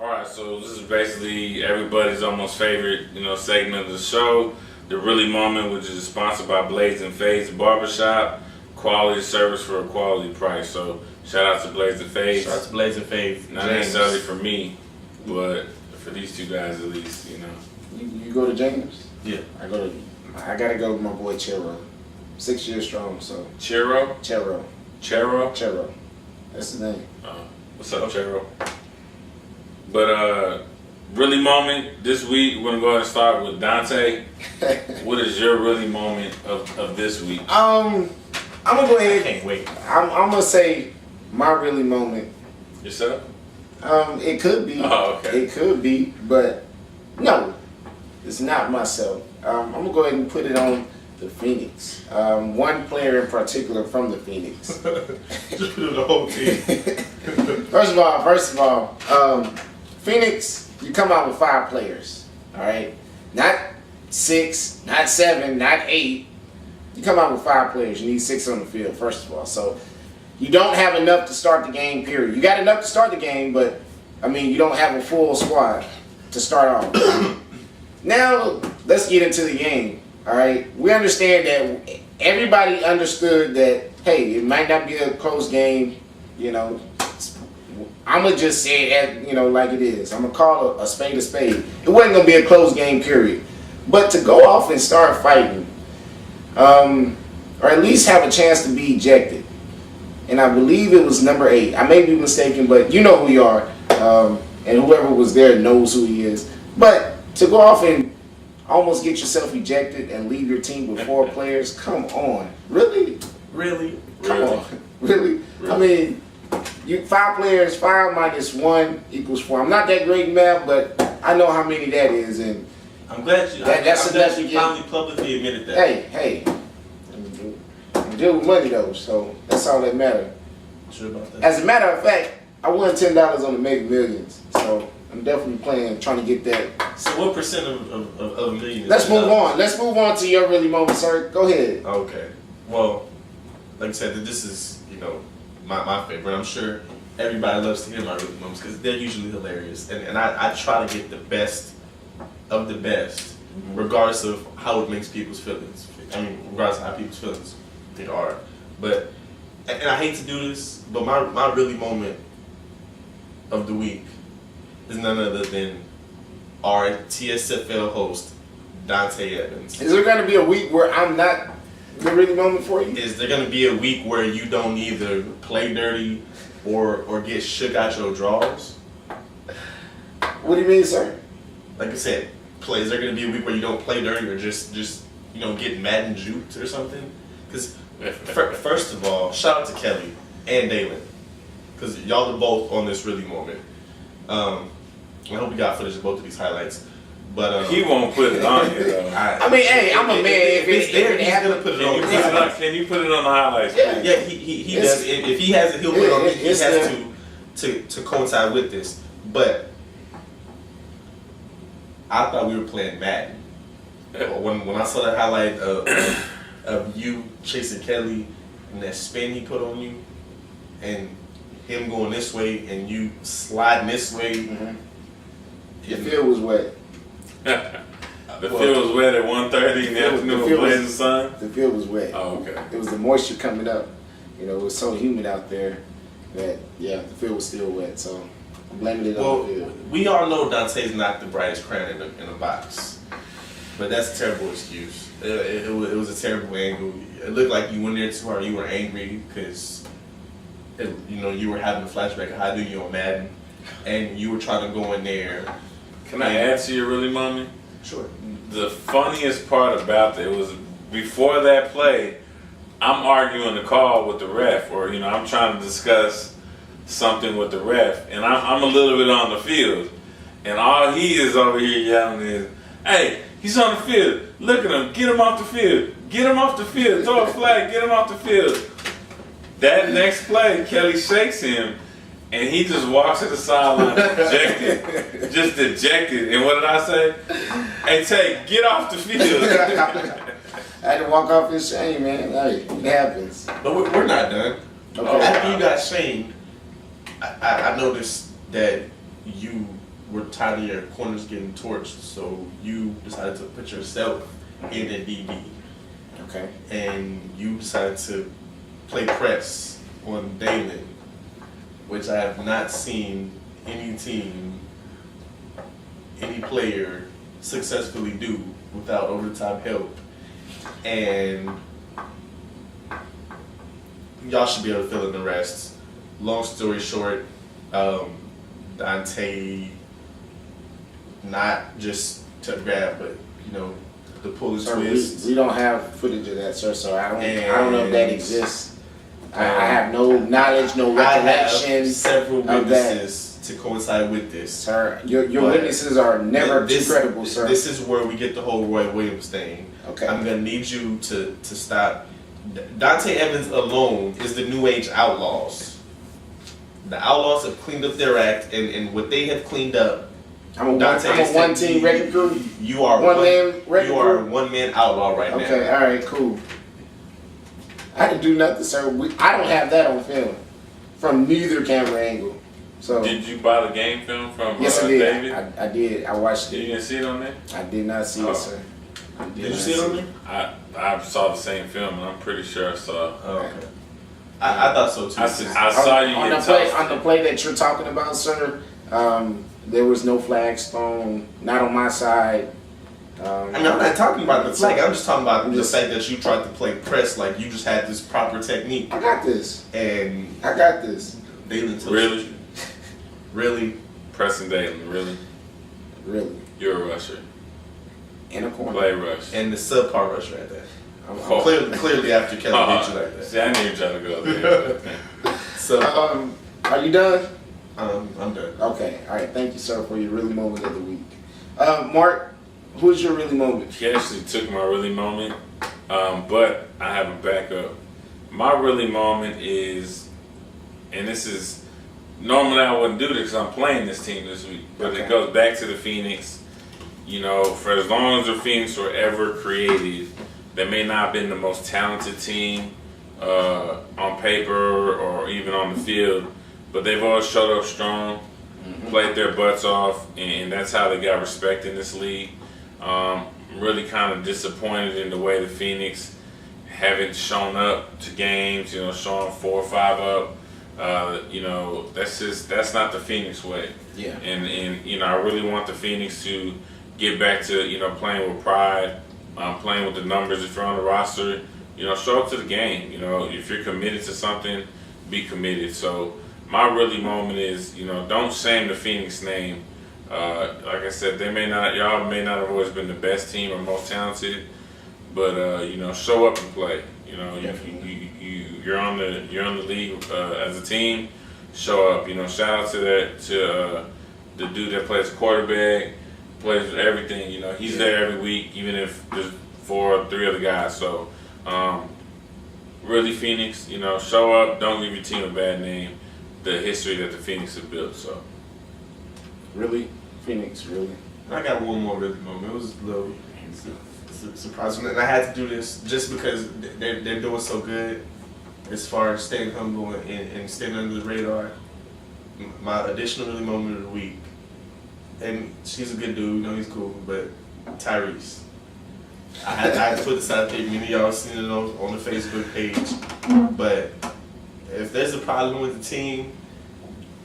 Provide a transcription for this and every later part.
All right, so this is basically everybody's almost favorite, segment of the show, the Really Moment, which is sponsored by Blades and Fades Barbershop. Quality service for a quality price. So shout out to Blades and Fades. Shout out to Blades and Fades. Not necessarily for me, but for these two guys at least, You go to James? Yeah. I gotta go with my boy Chero. 6 years strong, so. Chero? Chero. Chero? Chero. That's his name. What's up, Chero? But really moment this week, we're gonna go ahead and start with Dante. What is your really moment of this week? I'm gonna go ahead. I can't wait. I'm gonna say my really moment. Yourself? It could be. Oh, okay. It could be, but no, it's not myself. I'm gonna go ahead and put it on the Phoenix. One player in particular from the Phoenix. Just put it on the whole team. First of all, Phoenix, you come out with 5 players. All right, not 6, not 7, not 8. You come out with 5 players. You need 6 on the field. First of all, so you don't have enough to start the game. Period. You got enough to start the game, but you don't have a full squad to start off. Now let's get into the game. All right, we understand that everybody understood that. Hey, it might not be a close game. I'm gonna just say it as, like it is. I'm gonna call a spade a spade. It wasn't gonna be a close game, period. But to go off and start fighting, or at least have a chance to be ejected, and I believe it was number 8. I may be mistaken, but you know who you are, and whoever was there knows who he is. But to go off and almost get yourself ejected and leave your team with 4 players, come on, really? Come on, really? You 5 players, 5 minus 1 equals 4. I'm not that great in math, but I know how many that is, and I'm glad you. I'm glad you finally publicly admitted that. Hey, I'm dealing with money though, so that's all that matters. Sure about that. As a matter of fact, I won $10 on the Mega Millions, so I'm definitely trying to get that. So what percent of a million? Let's move on. Let's move on to your really moment, sir. Go ahead. Okay. Well, like I said, this is my favorite. I'm sure everybody loves to hear my really moments because they're usually hilarious, and I try to get the best of the best, regardless of how it makes people's feelings. Regardless of how people's feelings are. But and I hate to do this, but my really moment of the week is none other than our TSFL host, Dante Evans. Is there going to be a week where I'm not the really moment for you? Is there going to be a week where you don't either play dirty or get shook out your drawers? What do you mean, sir? Like I said, is there going to be a week where you don't play dirty or just get mad and juked or something? Because first of all, shout out to Kelly and Dalen, because y'all are both on this really moment. I hope we got footage of both of these highlights. But he won't put it on here though. Hey, I'm a man. If it's there, he's gonna put it on. Can you put it on the highlights? Yeah, he does. If he has it, he'll put it on. He has to coincide with this. But I thought we were playing Madden. When I saw that highlight of you chasing Kelly and that spin he put on you, and him going this way and you sliding this way. Mm-hmm. The field was wet. The field was wet at 1:30 in the afternoon with blazing sun? The field was wet. Oh, okay. It was the moisture coming up. It was so humid out there that, the field was still wet. So I'm blaming it on the field. We all know Dante's not the brightest crayon in the box. But that's a terrible excuse. It was a terrible angle. It looked like you went there too hard. You were angry because you were having a flashback of how I do you on Madden, and you were trying to go in there. Can I add to your really mommy? Sure. The funniest part about it was before that play, I'm arguing the call with the ref, or I'm trying to discuss something with the ref, and I'm a little bit on the field, and all he is over here yelling is, "Hey, he's on the field. Look at him. Get him off the field. Get him off the field. Throw a flag. Get him off the field." That next play, Kelly shakes him, and he just walks to the sideline dejected. Just dejected. And what did I say? Hey, Tay, get off the field. I had to walk off his shame, man. Hey, it happens. But we're not done. Okay. After you got shamed, I noticed that you were tired of your corners getting torched, so you decided to put yourself in a DB. Okay. And you decided to play press on Dalen, which I have not seen any team, any player successfully do without overtime help. And y'all should be able to fill in the rest. Long story short, Dante, not just to grab, but the pull and Sir, twist. we don't have footage of that, sir. So I don't know if that exists. I have no knowledge, no I recollection have several of that. witnesses to coincide with this. Sir, your witnesses are never too credible, sir. This is where we get the whole Roy Williams thing. Okay. I'm gonna need you to stop. Dante Evans alone is the New Age Outlaws. The Outlaws have cleaned up their act, and what they have cleaned up. I'm a one-team wrecking crew. You are one-man wrecking You are crew. a one-man outlaw right now. Okay, all right, cool. I didn't do nothing, sir. I don't have that on film from neither camera angle. So Did you buy the game film from yes, I did. David? I did. I watched You it. didn't see it on there? I did not see Oh. it, sir. Did you see it on there? I saw the same film, and I'm pretty sure I saw. Oh, okay. I thought so too. I saw you on get the play, toasted. on the play that you're talking about, sir. There was no flags thrown, not on my side. I'm not talking about the flag. I'm just talking about the Just- fact that you tried to play press like you just had this proper technique, I got this. and I got this. Dalen toasted Really? you. Really? Preston Dalen, really? Really. You're a rusher. In a corner. Play rush. And the subpar rusher at that. Oh. Clearly after Kelly beat you like that. See, I knew you were trying to go there. So Are you done? I'm done. Okay. All right. Thank you, sir, for your really moment of the week. Mark, who's your really moment? He actually took my really moment, but I have a backup. My really moment is, and this is, normally I wouldn't do this because I'm playing this team this week, but Okay. it goes back to the Phoenix. For as long as the Phoenix were ever created, they may not have been the most talented team on paper or even on the field, but they've always showed up strong, played their butts off, and that's how they got respect in this league. Really kind of disappointed in the way the Phoenix haven't shown up to games, showing 4 or 5 up. That's not the Phoenix way. Yeah. And I really want the Phoenix to get back to, playing with pride, playing with the numbers. If you're on the roster, show up to the game. If you're committed to something, be committed. So my really moment is, don't shame the Phoenix name. Like I said, y'all may not have always been the best team or most talented, but show up and play. You're on the league as a team. Show up. Shout out to the dude that plays quarterback, plays with everything. He's there every week, even if there's 4 or 3 other guys. So really, Phoenix, show up. Don't give your team a bad name. The history that the Phoenix have built. So Really, Phoenix. Really. I got one more really moment. It was a little surprising, and I had to do this just because they're doing so good as far as staying humble and staying under the radar. My additional really moment of the week, and she's a good dude, he's cool, but Tyrese. I had to put this out there. Many of y'all seen it on the Facebook page, but if there's a problem with the team,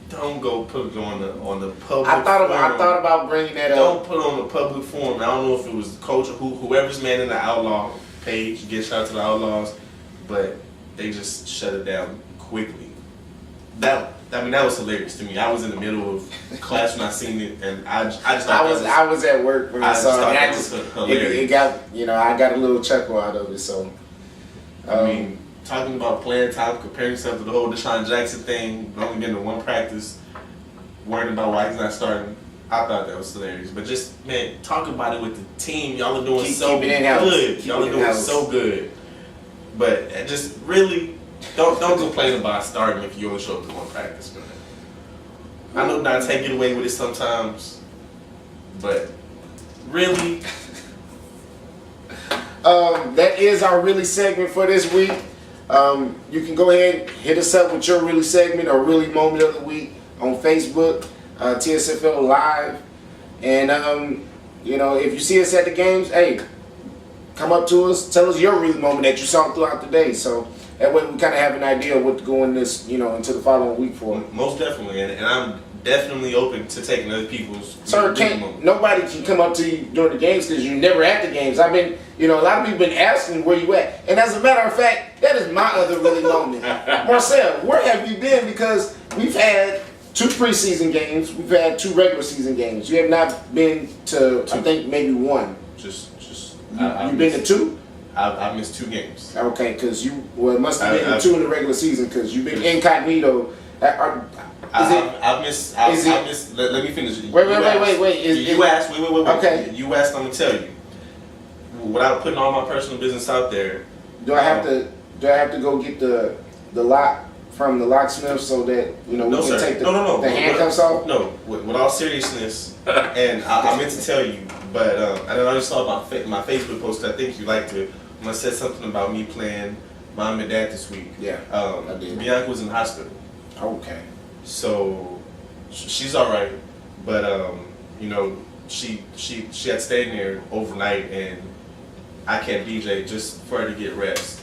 don't go put it on the public. I thought about bringing that up. Don't put it on the public forum. I don't know if it was the coach or whoever's manning the Outlaw page. Get shout out to the Outlaws, but they just shut it down quickly. That was hilarious to me. I was in the middle of class when I seen it, and I was at work when I saw it. It got I got a little chuckle out of it. So talking about playing time, comparing yourself to the whole Deshaun Jackson thing, only getting to one practice, worrying about why he's not starting. I thought that was hilarious. But just, man, talk about it with the team. Y'all are doing Keep so it in-house. good. Keep Y'all it are doing in-house. so good. But just really, don't complain about starting if you only show up to one practice, man. I know Dante get away with it sometimes, but really. That is our really segment for this week. You can go ahead and hit us up with your really segment or really moment of the week on Facebook. TSFL Live. And, you know, if you see us at the games, hey, come up to us. Tell us your real moment that you saw throughout the day. So that way we kind of have an idea of what to go in this, you know, into the following week for. Most definitely. And I'm definitely open to taking other people's. Sir, nobody can come up to you during the games because you're never at the games. I've been, you know, a lot of people been asking where you at. And as a matter of fact, that is my other really moment. Marcel, where have you been? Because we've had 2 preseason games. We've had 2 regular season games. You have not been to, I think, maybe 1. You've been to 2? I've missed 2 games. Okay, because it must have been 2 in the regular season because you've been incognito. I've missed. Let me finish. Wait. You asked. Wait. Okay. You asked. I'm gonna tell you. Without putting all my personal business out there. Do I have to go get the lock from the locksmith so that you know we can take the handcuffs off? No. With all seriousness, and I meant to tell you, but I know you saw my Facebook post. I think you liked it. When I said something about me playing mom and dad this week. Yeah. I did. Bianca was in the hospital. Okay. So she's all right, but you know, she had stayed there overnight, and I kept DJ just for her to get rest.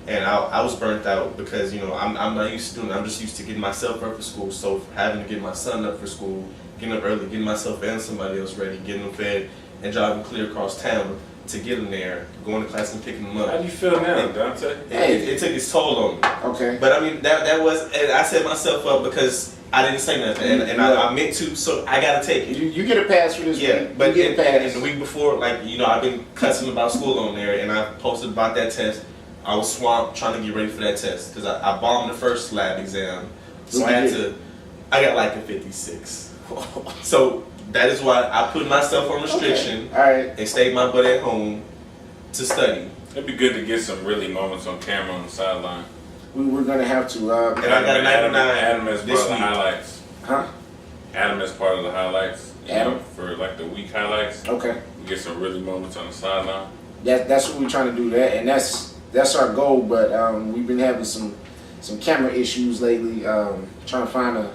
And I was burnt out because, you know, I'm not used to doing it. I'm just used to getting myself up for school. So having to get my son up for school, getting up early, getting myself and somebody else ready, getting them fed, and driving clear across town to get them there, going to class and picking them up. How do you feel now, Dante? It took its toll on me. Okay. But I mean, that was, and I set myself up because I didn't say nothing, and I meant to, so I gotta take it. You get a pass for this week. But you get a pass. and the week before, like, you know, I've been cussing about school on there, and I posted about that test. I was swamped trying to get ready for that test because I bombed the first lab exam, so I got like a 56. So that is why I put myself on restriction. Okay. All right. And stayed my butt at home to study. It'd be good to get some really moments on camera on the sideline. We're gonna have to. And I got a 99 Adam is part this of the week. highlights. Huh? Adam is part of the highlights. Adam? For like the week highlights. Okay. We get some really moments on the sideline. That's what we're trying to do. That and that's our goal. But we've been having some camera issues lately. Trying to find a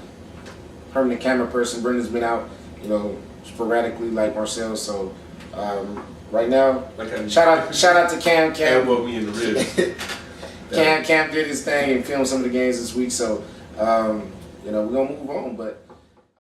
permanent camera person. Brendan's been out, you know, sporadically like Marcel. So right now, shout out to Cam. Elbow me in the rib. Cam did his thing and filmed some of the games this week. So you know, we're gonna move on, but.